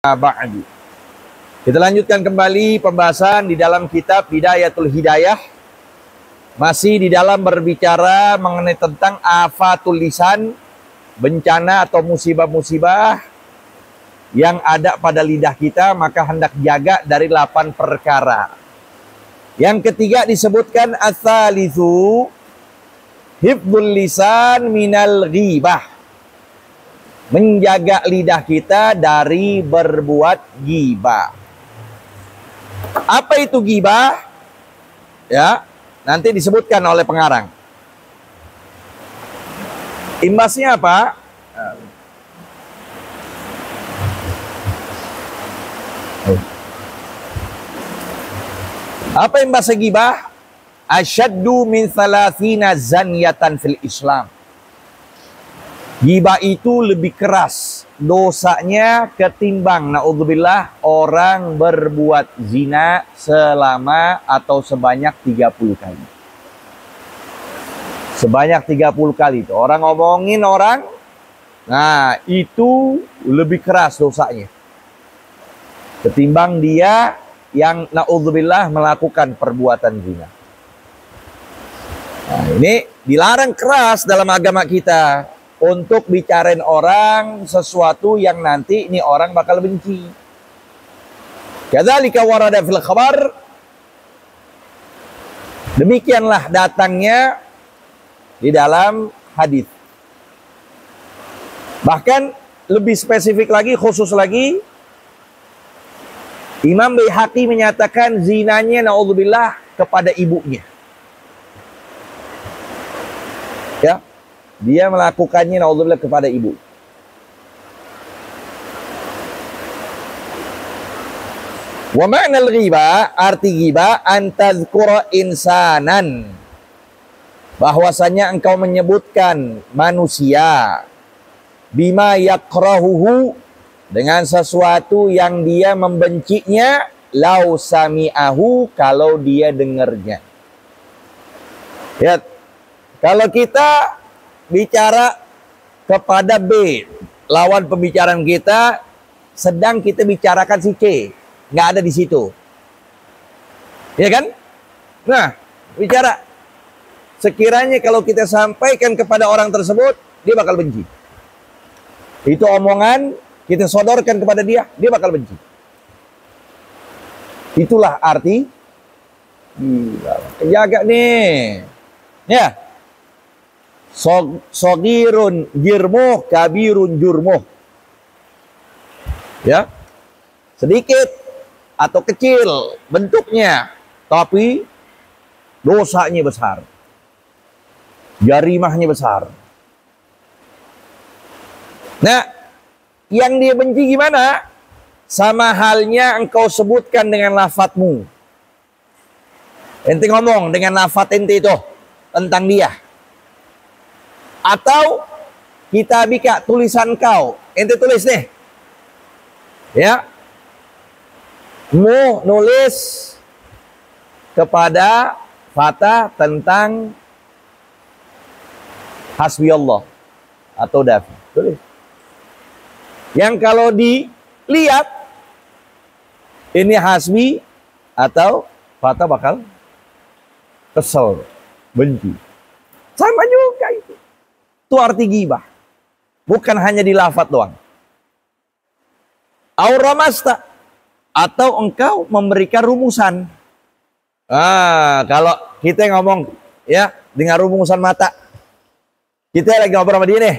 Ba'du. Kita lanjutkan kembali pembahasan di dalam kitab Hidayatul Hidayah. Masih di dalam berbicara mengenai tentang afatul lisan, bencana atau musibah-musibah yang ada pada lidah kita, maka hendak jaga dari 8 perkara. Yang ketiga disebutkan ats-tsalitsu hifdzul lisan minal ghibah. Menjaga lidah kita dari berbuat ghibah. Apa itu ghibah? Ya, nanti disebutkan oleh pengarang. Imbasnya apa? Apa imbasnya ghibah? Asyaddu min 30 zanyatan fil Islam. Ghibah itu lebih keras dosanya ketimbang, naudzubillah, orang berbuat zina selama atau sebanyak 30 kali. Sebanyak 30 kali itu. Orang ngomongin orang, nah itu lebih keras dosanya ketimbang dia yang naudzubillah melakukan perbuatan zina. Nah, ini dilarang keras dalam agama kita. Untuk bicarain orang sesuatu yang nanti ini orang bakal benci. Kadzalika warada fil khabar. Demikianlah datangnya di dalam hadis. Bahkan lebih spesifik lagi, khusus lagi, Imam Baihaqi menyatakan zinanya naudzubillah kepada ibunya. Ya. Dia melakukannya naudzubillah kepada ibu. Wa ma'nal ghibah, arti ghibah an tadhkura insanan. Bahwasanya engkau menyebutkan manusia bima yakrahuhu, dengan sesuatu yang dia membencinya, lau sami'ahu, kalau dia dengarnya. Lihat, kalau kita bicara kepada B, lawan pembicaraan kita, sedang kita bicarakan si C, nggak ada di situ, ya kan? Nah, bicara, sekiranya kalau kita sampaikan kepada orang tersebut, dia bakal benci. Itu omongan kita sodorkan kepada dia, dia bakal benci. Itulah arti jaga nih, ya. Sogirun jirmuh, kabirun jurmuh. Ya, sedikit atau kecil bentuknya, tapi dosanya besar, jarimahnya besar. Nah, yang dia benci gimana? Sama halnya engkau sebutkan dengan lafadzmu. Ente ngomong dengan lafadz ente itu tentang dia. Atau kita bikin tulisan kau, ente tulis nih, ya, mu nulis kepada Fatah tentang hasbi Allah atau Dafi, tulis. Yang kalau dilihat ini hasbi atau Fatah bakal kesel, benci. Sama juga itu. Itu arti ghibah. Bukan hanya di lafadz doang. Auramasta, atau engkau memberikan rumusan. Kalau kita ngomong ya dengan rumusan mata. Kita lagi ngobrol sama dia nih.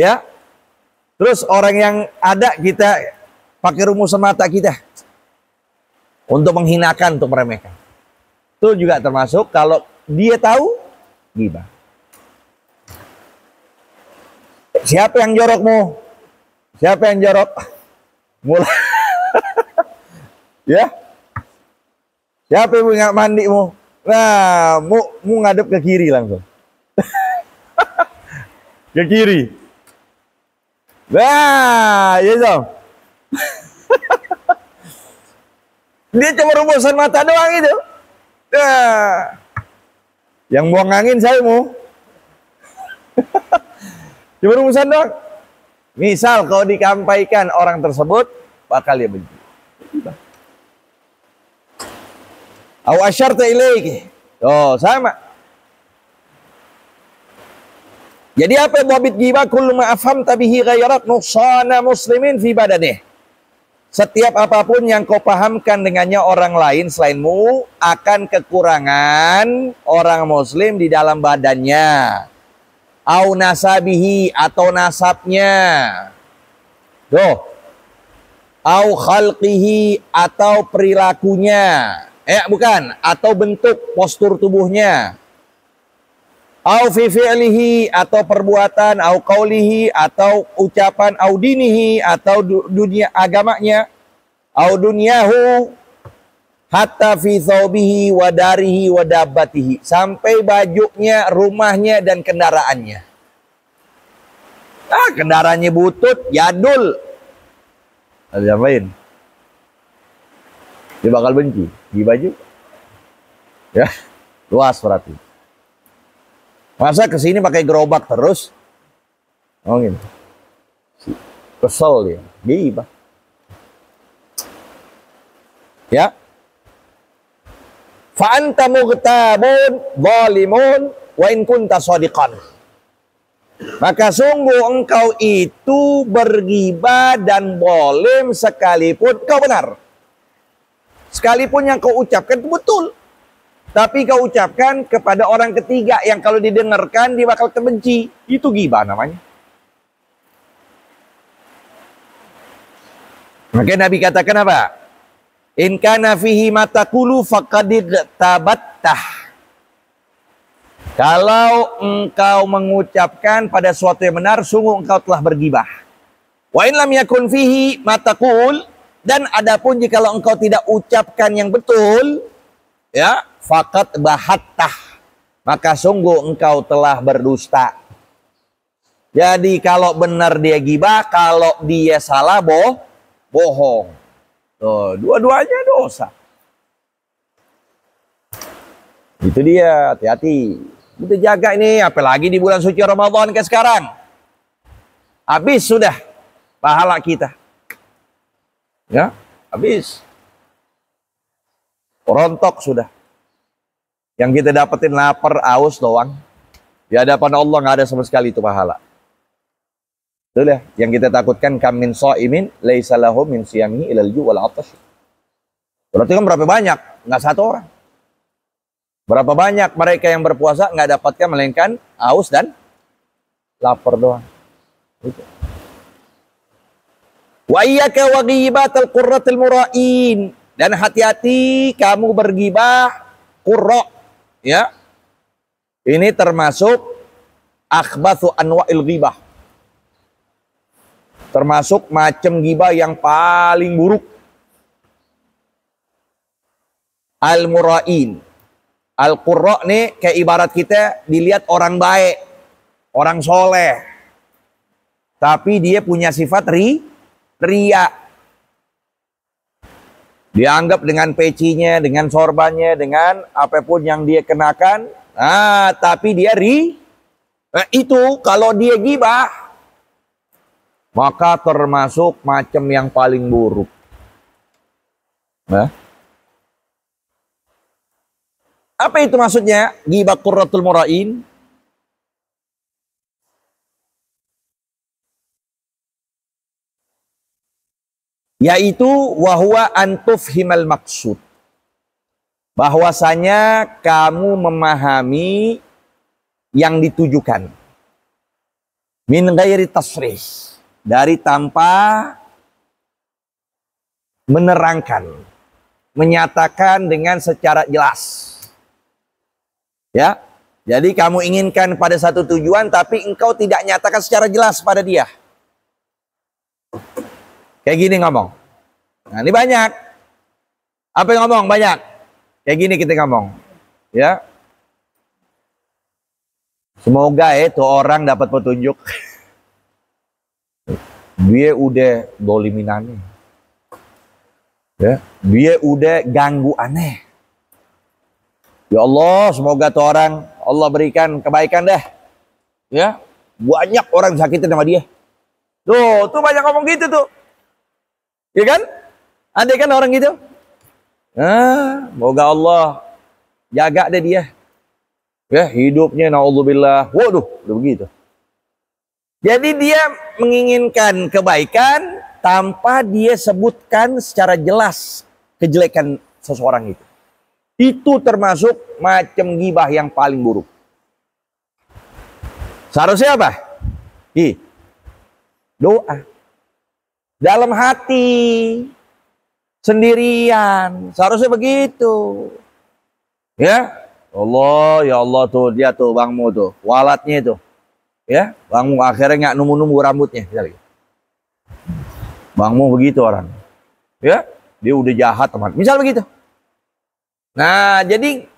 Ya. Terus orang yang ada kita pakai rumusan mata kita untuk menghinakan, untuk meremehkan. Itu juga termasuk kalau dia tahu ghibah. Siapa yang jorokmu? Siapa yang jorok? Mulai. Ya. Siapa yang nggak mandimu? Nah, mu ngadep ke kiri langsung. Ke kiri. Nah, ya dong. Dia cuma rumusan mata doang itu. Nah, yang buang angin saya mu. Cuma rumusan doang. Misal kalau dikampaikan orang tersebut, bakal dia benci. Aw asyarta ilaiki. Oh, sama. Jadi apa dhabit ghibah? Kullu ma afhamta bihi ghairak nuqsana muslimin fi badanih. Setiap apapun yang kau pahamkan dengannya orang lain selainmu akan kekurangan orang muslim di dalam badannya. Au nasabihi, atau nasabnya. Tuh. Au khalqihi, atau perilakunya. Bukan, atau bentuk postur tubuhnya. Au fi fi'lihi, atau perbuatan, au qaulihi, atau ucapan, au dinihi, atau dunia agamanya, au dunyahu, hatta fi thawbihi wa darihi wa dabbatihi, sampai bajunya, rumahnya, dan kendaraannya. Kendaraannya butut, jadul. Ada yang lain. Dia bakal benci di baju. Ya, luas berarti. Masa kesini pakai gerobak terus? Oh gitu. Kesel dia. Ghibah. Ya. Fa anta mughtabun zalimun wa in kunta shadiqan. Maka sungguh engkau itu bergibah dan zalim sekalipun kau benar. Sekalipun yang kau ucapkan itu betul. Tapi kau ucapkan kepada orang ketiga yang kalau didengarkan dia bakal terbenci. Itu ghibah namanya. Maka Nabi katakan apa? In kana fihi mataqulu faqad tabattah. Kalau engkau mengucapkan pada suatu yang benar, sungguh engkau telah bergibah. Wa in lam yakun fihi mataqul, dan adapun jikalau engkau tidak ucapkan yang betul, ya, faqad bahattah, maka sungguh engkau telah berdusta. Jadi kalau benar dia gibah, kalau dia salah bohong. Tuh, dua-duanya dosa. Itu dia, hati-hati. Kita jaga ini, apalagi di bulan suci Ramadan kayak sekarang. Habis sudah pahala kita. Ya, habis. Rontok sudah. Yang kita dapetin lapar, aus doang. Di hadapan Allah nggak ada sama sekali itu pahala. Itu ya, yang kita takutkan kam min shaimin laisa lahu min siyamihi ilal ju' wal 'atash. Berarti kan berapa banyak? Nggak satu orang. Berapa banyak mereka yang berpuasa nggak dapatkan melainkan aus dan lapar doang. Itu. Wa iyyaka wa ghibatal qurratil mura'in, dan hati-hati kamu bergibah qurra, ya. Ini termasuk akhbathu anwa'il ghibah. Termasuk macam gibah yang paling buruk. Al-mura'in. Al-qurra nih kayak ibarat kita dilihat orang baik, orang soleh. Tapi dia punya sifat ria. Dianggap dengan pecinya, dengan sorbannya, dengan apapun yang dia kenakan. Tapi dia itu kalau dia gibah, maka termasuk macam yang paling buruk. Apa itu maksudnya? Ghibah qurratul mura'in. Yaitu wahwa antufhimal maksud. Bahwasanya kamu memahami yang ditujukan. Min ghairi tasrih. Dari tanpa menerangkan. Menyatakan dengan secara jelas. Ya, jadi kamu inginkan pada satu tujuan, tapi engkau tidak nyatakan secara jelas pada dia. Kayak gini ngomong. Nah, ini banyak. Apa yang ngomong? Banyak. Kayak gini kita ngomong. Ya. Semoga itu orang dapat petunjuk. Dia udah dolimin aneh. Ya. Dia udah ganggu aneh. Ya Allah, semoga tuh orang Allah berikan kebaikan dah. Ya, banyak orang sakitin sama dia. Tuh banyak ngomong gitu tuh. Ya kan? Ada kan orang gitu? Moga Allah jaga deh dia. Ya, hidupnya naudzubillah. Waduh, udah begitu. Jadi dia menginginkan kebaikan tanpa dia sebutkan secara jelas kejelekan seseorang itu. Itu termasuk macam ghibah yang paling buruk. Seharusnya apa? Doa. Dalam hati. Sendirian. Seharusnya begitu. Ya. Ya Allah tuh, dia tuh bangmu tuh. Walatnya tuh. Ya, bangmu akhirnya nggak nemu-nemu rambutnya. Bangmu begitu orang. Ya, dia udah jahat teman. Misal begitu. Nah, jadi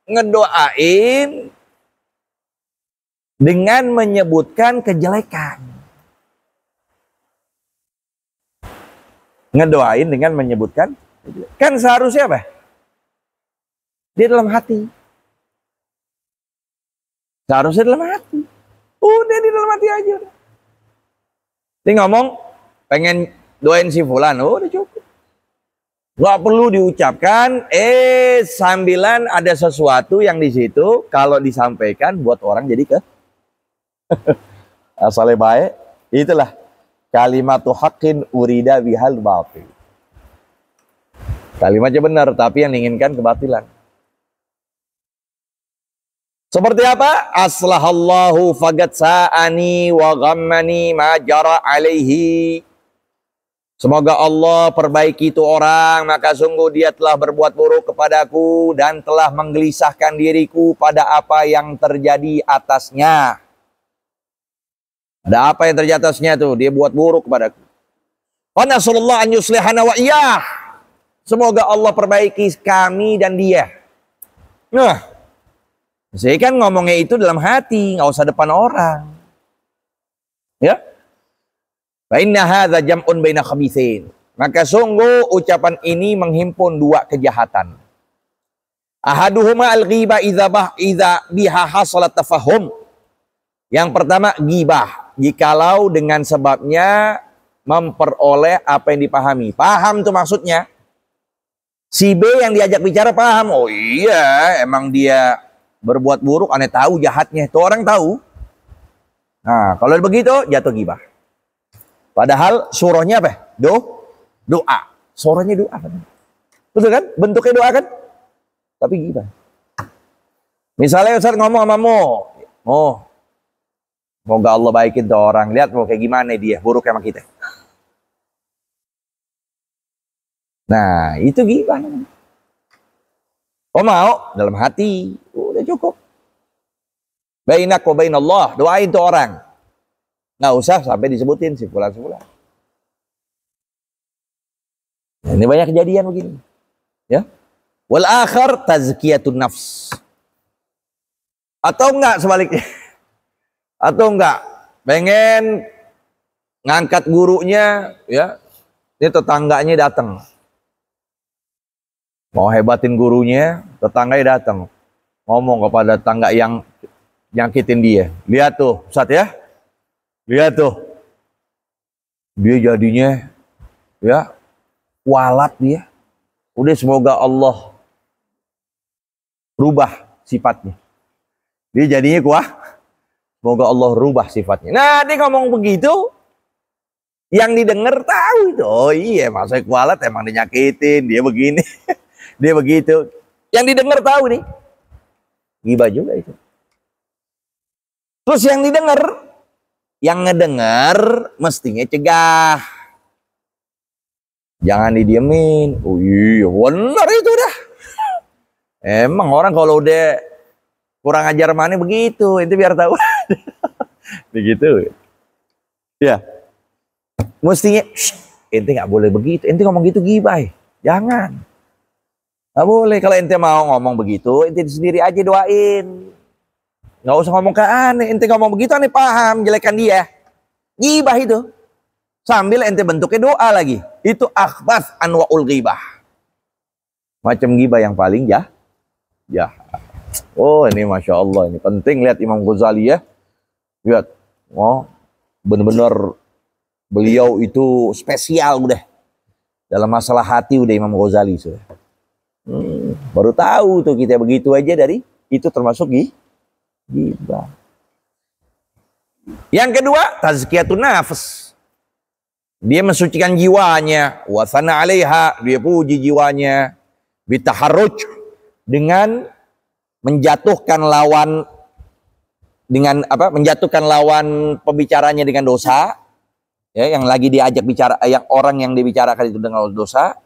ngedoain dengan menyebutkan kejelekan. Ngedoain dengan menyebutkan. Kan seharusnya apa? Dia dalam hati. Seharusnya dalam hati. Udah di dalam hati aja. Dia ngomong pengen doain si fulan, udah cukup. Gak perlu diucapkan, sambilan ada sesuatu yang di situ kalau disampaikan buat orang jadi asalnya baik. Itulah kalimatu haqqin urida bihal batil. Kalimatnya benar tapi yang diinginkan kebatilan. Seperti apa? Aslahallahu fagat sa'ani wa ghammani ma jara alaihi. Semoga Allah perbaiki itu orang, maka sungguh dia telah berbuat buruk kepadaku dan telah menggelisahkan diriku pada apa yang terjadi atasnya. Ada apa yang terjadi atasnya tuh? Dia buat buruk kepadaku. Wa nasallallahu an yuslihana wa iyah. Semoga Allah perbaiki kami dan dia. Nah, saya kan ngomongnya itu dalam hati, nggak usah depan orang. Ya. Fa inna hadza jam'un baina khabithin. Maka sungguh ucapan ini menghimpun dua kejahatan. Ahaduhuma al-ghibah idza biha hasalat tafahum. Yang pertama ghibah, jikalau dengan sebabnya memperoleh apa yang dipahami. Paham tuh maksudnya. Si B yang diajak bicara paham. Oh iya, emang dia berbuat buruk, aneh tahu jahatnya. Itu orang tahu. Nah, kalau begitu jatuh ghibah. Padahal surahnya apa? Doa. Surahnya doa. Betul kan? Bentuknya doa kan? Tapi ghibah. Misalnya Ustaz ngomong sama semoga Allah baikin tuh orang. Lihat mau kayak gimana dia, buruk sama kita. Nah, itu ghibah. Mau dalam hati. Udah cukup. Bainak wa bainallah. Doain tuh orang. Nggak usah sampai disebutin si fulan. Nah, ini banyak kejadian begini. Ya. Wal akhar tazkiyatun nafs. Atau enggak sebaliknya. Atau enggak. Pengen ngangkat gurunya. Ya. Ini tetangganya datang. Mau hebatin gurunya. Tetangganya datang. Ngomong kepada tetangga yang nyakitin dia. Lihat tuh, Ustaz ya. Lihat tuh. Dia jadinya ya walat dia. Udah semoga Allah rubah sifatnya. Dia jadinya semoga Allah rubah sifatnya. Nah, dia ngomong begitu yang didengar tahu itu. Oh iya, masa kualat emang dinyakitin, dia begini. Dia begitu. Yang didengar tahu nih. Ghibah juga itu. Terus yang ngedengar mestinya cegah. Jangan didiemin. Oh iya, benar itu dah. Emang orang kalau udah kurang ajar mana begitu, itu biar tahu. Begitu. Ya. Mestinya ente nggak boleh begitu. Ente ngomong gitu ghibah. Jangan. Nggak boleh. Kalau ente mau ngomong begitu, ente sendiri aja doain. Nggak usah ngomong ke aneh. Ente ngomong begitu aneh paham jelekan dia. Ghibah itu. Sambil ente bentuknya doa lagi. Itu akhbath anwa'ul ghibah. Macam ghibah yang paling jahat. Oh ini Masya Allah. Ini penting lihat Imam Ghazali ya. Lihat. Oh benar-benar Beliau itu spesial udah. Dalam masalah hati udah Imam Ghazali sudah. Baru tahu tuh kita begitu aja dari itu termasuk ghibah. Yang kedua, tazkiyatun nafs. Dia mensucikan jiwanya, wa sana 'alaiha, dia puji jiwanya, bitaharruj, dengan menjatuhkan lawan dengan apa? Menjatuhkan lawan pembicaranya dengan dosa. Ya, yang lagi diajak bicara, yang orang yang dibicarakan itu dengan dosa.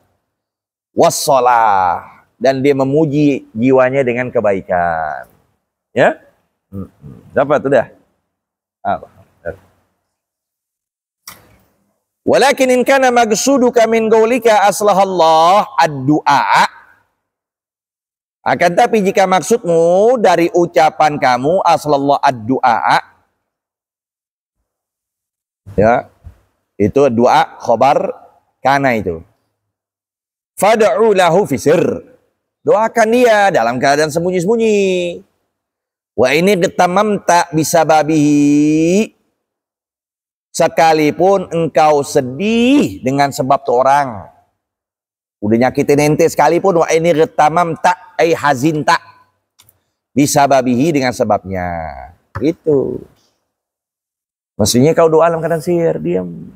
Wassalah, dan dia memuji jiwanya dengan kebaikan. Ya? Dapat udah. Walakin in kana maqsuduka min qaulika aslahallah ad-du'a. Akan tapi jika maksudmu dari ucapan kamu aslallah ad-du'a, ya, itu doa khobar kana itu. Fad'u lahu fi sirr. Doakan dia dalam keadaan sembunyi-sembunyi. Wa ini getamamta bisababihi. Sekalipun engkau sedih dengan sebab tu orang. Udah nyakitin ente sekalipun, wa ini getamamta ay hazinta bisababihi, dengan sebabnya. Itu. Maksudnya kau doa dalam keadaan sihir, diam.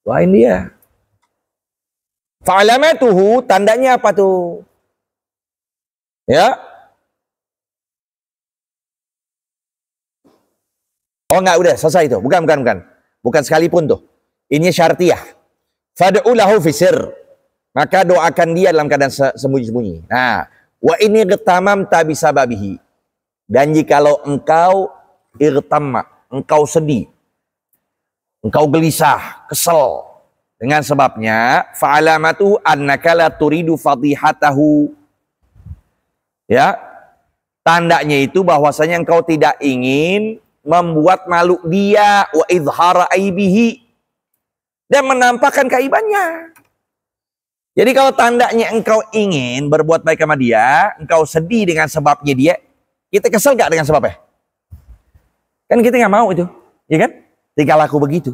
Doain dia. Fa'alamatuhu, tandanya apa tuh? Ya. Oh enggak, udah selesai itu. Bukan. Bukan sekalipun tuh. Ini syartiyah. Fad'u lahu fi sirr. Maka doakan dia dalam keadaan sembunyi-sembunyi. Nah, wa ini ghatamamta bisababihi. Dan jikalau engkau irtamma, engkau sedih, engkau gelisah, kesel dengan sebabnya, fa'alamatu annaka la turidu fadihatahu. Ya, tandanya itu bahwasanya engkau tidak ingin membuat malu dia, wa idhara aibihi, dan menampakkan kaibannya. Jadi kalau tandanya engkau ingin berbuat baik sama dia, engkau sedih dengan sebabnya dia, kita kesel gak dengan sebabnya? Kan kita nggak mau itu, ya kan? Tinggal laku begitu.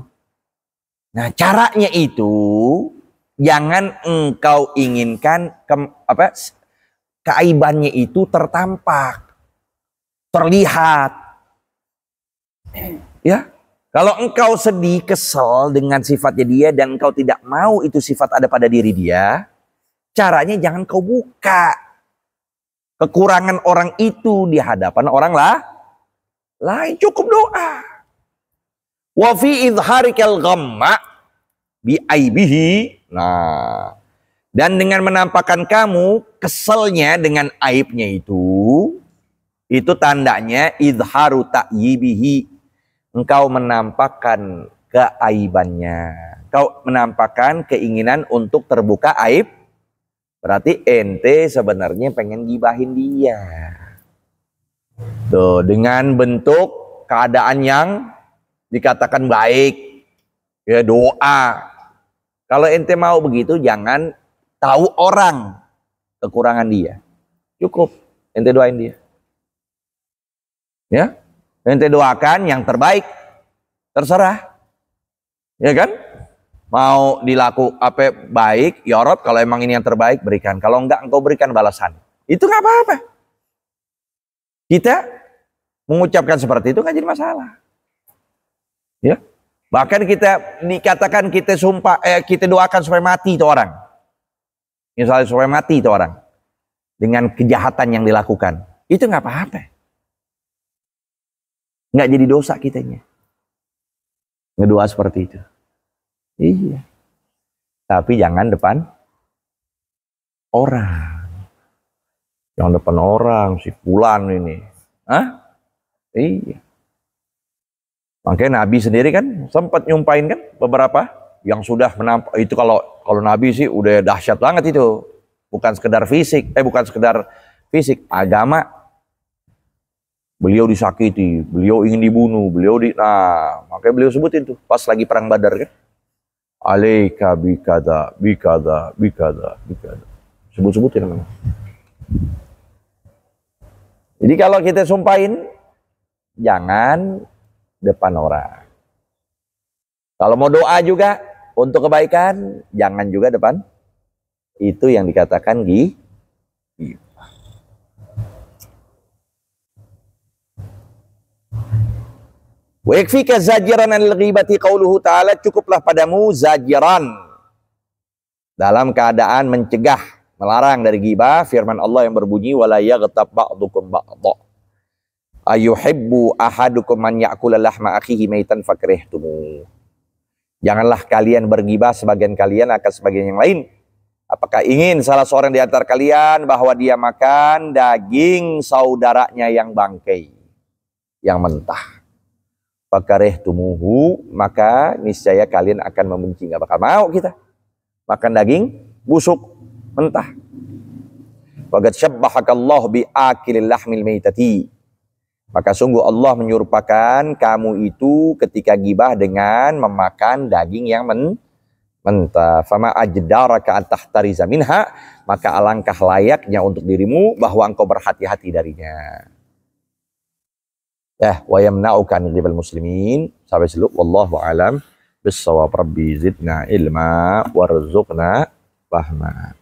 Nah, caranya itu jangan engkau inginkan keaibannya itu tertampak, terlihat. Ya, kalau engkau sedih, kesel dengan sifatnya dia dan engkau tidak mau itu sifat ada pada diri dia, caranya jangan kau buka kekurangan orang itu di hadapan orang lain. Cukup doa. Wa fi idharikal ghamma bi aibihi. Nah, dan dengan menampakkan kamu keselnya dengan aibnya itu tandanya idharu ta'yibihi. Engkau menampakkan keaibannya. Engkau menampakkan keinginan untuk terbuka aib. Berarti ente sebenarnya pengen gibahin dia. Tuh, dengan bentuk keadaan yang dikatakan baik, ya, doa. Kalau ente mau begitu, jangan tahu orang kekurangan dia. Cukup ente doain dia. Ya, ente doakan yang terbaik. Terserah. Ya kan? Mau dilaku apa baik, ya Rob, kalau emang ini yang terbaik berikan. Kalau enggak, engkau berikan balasan. Itu nggak apa-apa. Kita mengucapkan seperti itu nggak jadi masalah. Ya, bahkan kita dikatakan kita sumpah, kita doakan supaya mati itu orang. Misalnya supaya mati itu orang dengan kejahatan yang dilakukan, itu nggak apa-apa. Nggak jadi dosa kitanya ngedoa seperti itu. Iya. Tapi jangan depan orang. Jangan depan orang, si fulan ini. Hah? Iya. Makanya Nabi sendiri kan sempat nyumpain kan beberapa yang sudah menampak itu. Kalau Nabi sih udah dahsyat banget itu. Bukan sekedar fisik, bukan sekedar fisik, agama. Beliau disakiti, beliau ingin dibunuh, nah, makanya beliau sebutin tuh pas lagi perang Badar kan. Alaika bikada, bikada, bikada, bikada. Sebut-sebutin namanya. Jadi kalau kita sumpahin, jangan depan orang. Kalau mau doa juga untuk kebaikan, jangan juga depan. Itu yang dikatakan ghibah. Wa yakfika zajiran anil ghibati qauluhu ta'ala, cukuplah padamu zajiran, dalam keadaan mencegah, melarang dari ghibah, firman Allah yang berbunyi wala yaghtab ba'dukum ba'dha ayuhibbu ahadukum man ya'kula lahma akhihi maitan fakrihtumu. Janganlah kalian berghibah sebagian kalian akan sebagian yang lain. Apakah ingin salah seorang di antara kalian bahwa dia makan daging saudaranya yang bangkai, yang mentah? Fakarihtumuhu, maka niscaya kalian akan membenci. Gak bakal mau kita makan daging busuk, mentah. Waqad syabbahakallahu bi akilil lahmil maitati. Maka sungguh Allah menyerupakan kamu itu ketika ghibah dengan memakan daging yang mentah. Fama ajdaraka an tahtariza minha, maka alangkah layaknya untuk dirimu bahwa engkau berhati-hati darinya. Wa yamna'uka an ghibal muslimin. Sampai seluk, wallahu alam bissawab. Rabbi zidna ilma warzuqna fahma.